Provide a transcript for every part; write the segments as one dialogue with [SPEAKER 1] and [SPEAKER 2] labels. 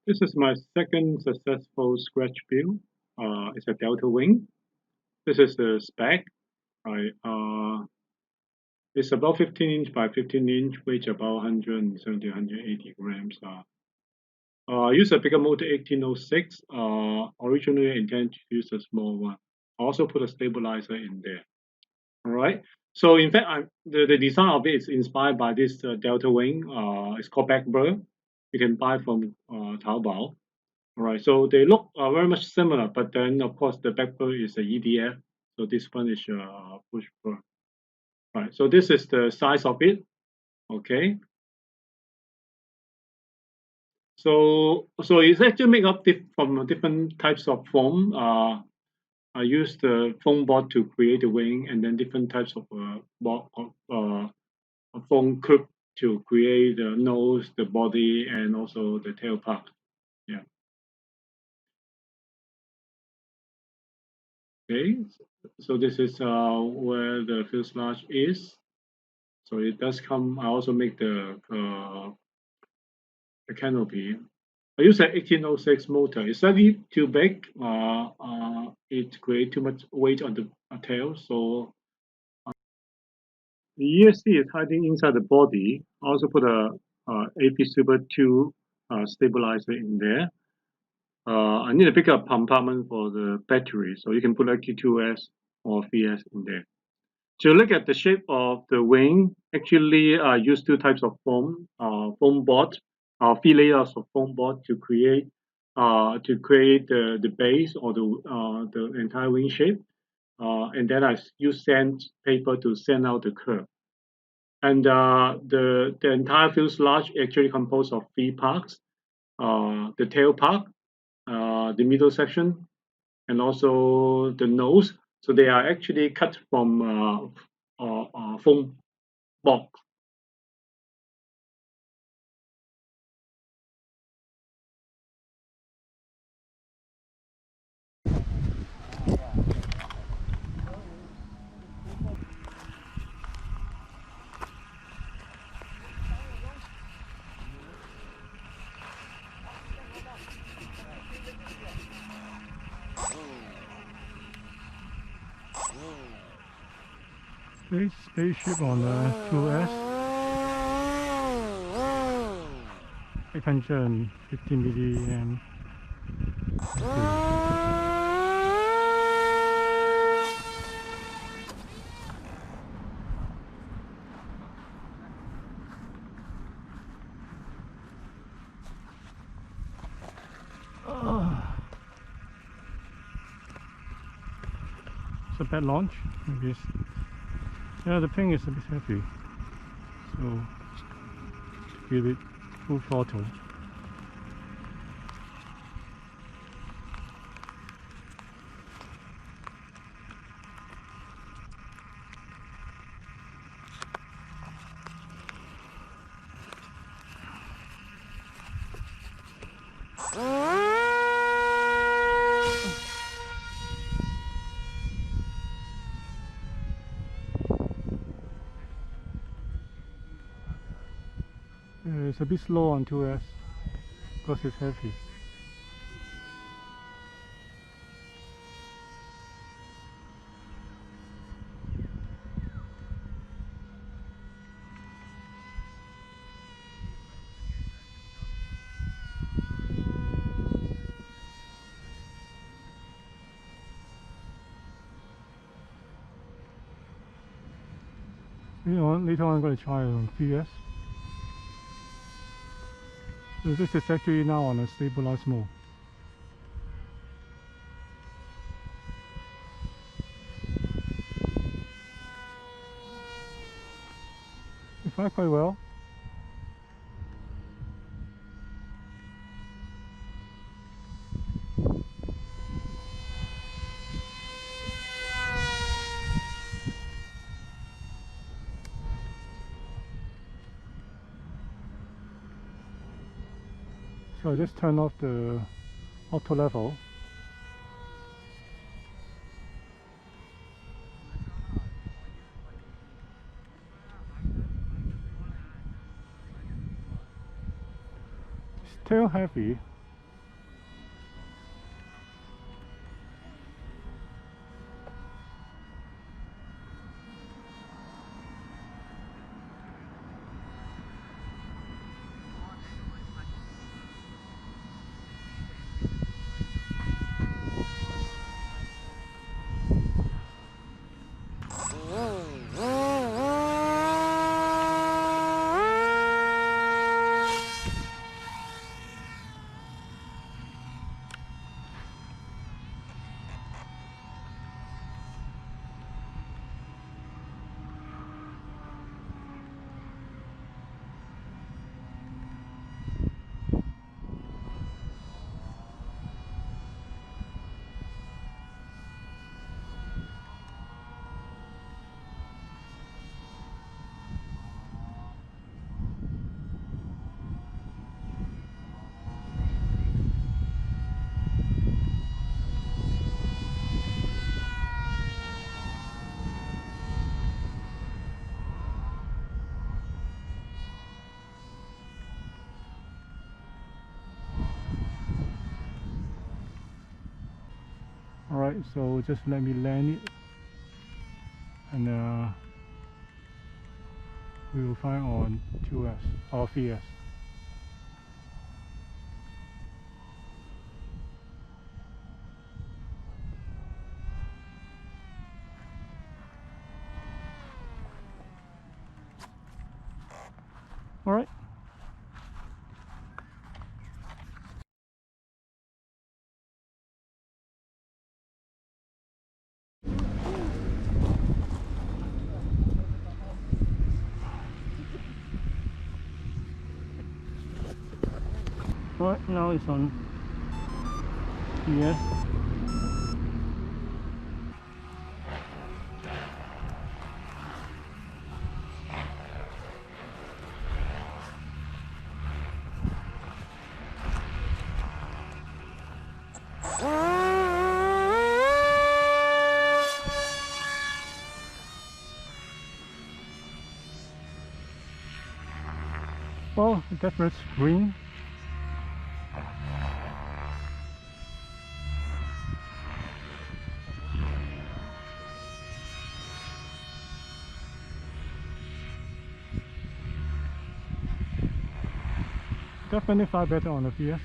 [SPEAKER 1] This is my second successful scratch build. It's a delta wing. This is the spec. Right. It's about 15 inch by 15 inch, weighs about 170, 180 grams. I use a bigger motor 1806. Originally I intend to use a small one. I also put a stabilizer in there. All right. So in fact, the design of it is inspired by this delta wing. It's called Backbird. You can buy from Taobao. All right. So they look very much similar, but then of course the Backbird is a EDF. So this one is push bird. Right. So this is the size of it. Okay. So it's actually made up from different types of foam. I use the foam board to create the wing, and then different types of board, a foam clip to create the nose, the body, and also the tail part. Yeah. Okay. So this is where the fuselage is. So it does come. I also make the canopy. I use an 1806 motor. It's slightly too big. It creates too much weight on the tail. So the ESC is hiding inside the body. I also put a AP Super 2 stabilizer in there. I need a bigger compartment for the battery, so you can put like Q2S or VS in there. To look at the shape of the wing, actually I use two types of foam board, three layers of foam board to create the base or the entire wing shape. And then I use sandpaper to sand out the curve. And the entire fuselage actually composed of three parts: the tail part, the middle section, and also the nose. So they are actually cut from foam board. Spaceship on the 2S, 850 milliamp. It's a bad launch. Maybe yeah, the thing is a bit heavy, so give it full throttle. It's a bit slow on 2S because it's heavy. Later on I'm going to try on 3S. So this is actually now on a stabilized mode. It flies quite well. So I just turn off the auto level. It's still heavy,
[SPEAKER 2] Alright, so just let me land it, and we will find on 2S or 3S. Alright. Alright, now it's on PS. Well, that's green. Definitely far better on the PS.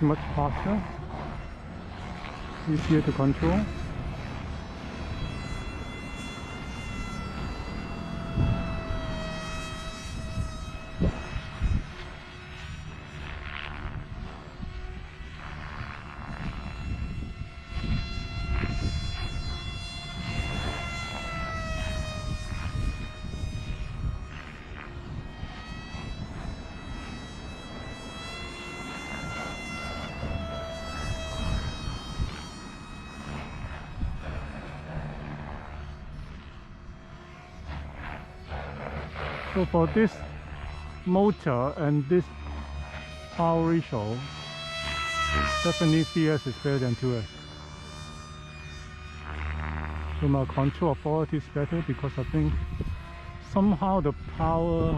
[SPEAKER 2] Much faster, easier to control. So for this motor and this power ratio, definitely 3S is better than 2S. So my control authority is better because I think somehow the power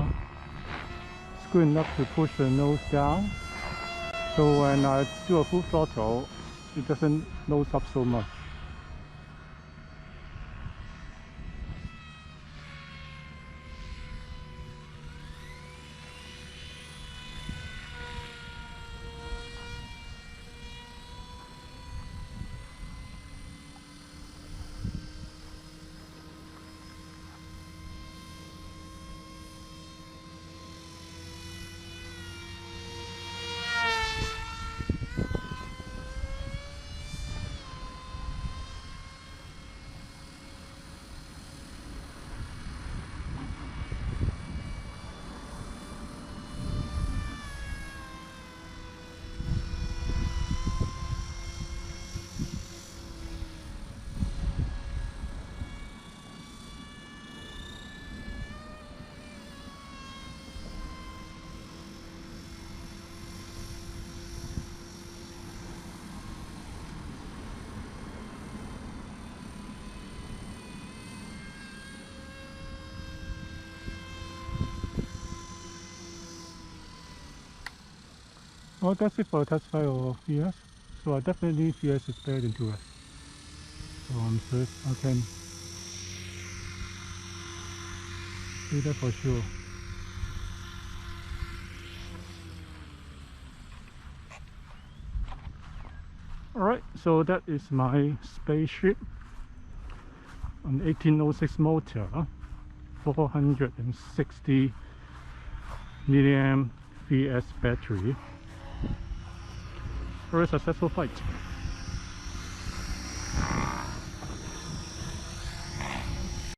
[SPEAKER 2] is good enough to push the nose down. So when I do a full throttle, it doesn't nose up so much. Well, that's it for a test flight of 3S. So I definitely 3S is better than 2S. So I'm first, I can say that for sure. Alright, so that is my spaceship, an 1806 motor, 460 milliamp 3S battery. Very successful flight.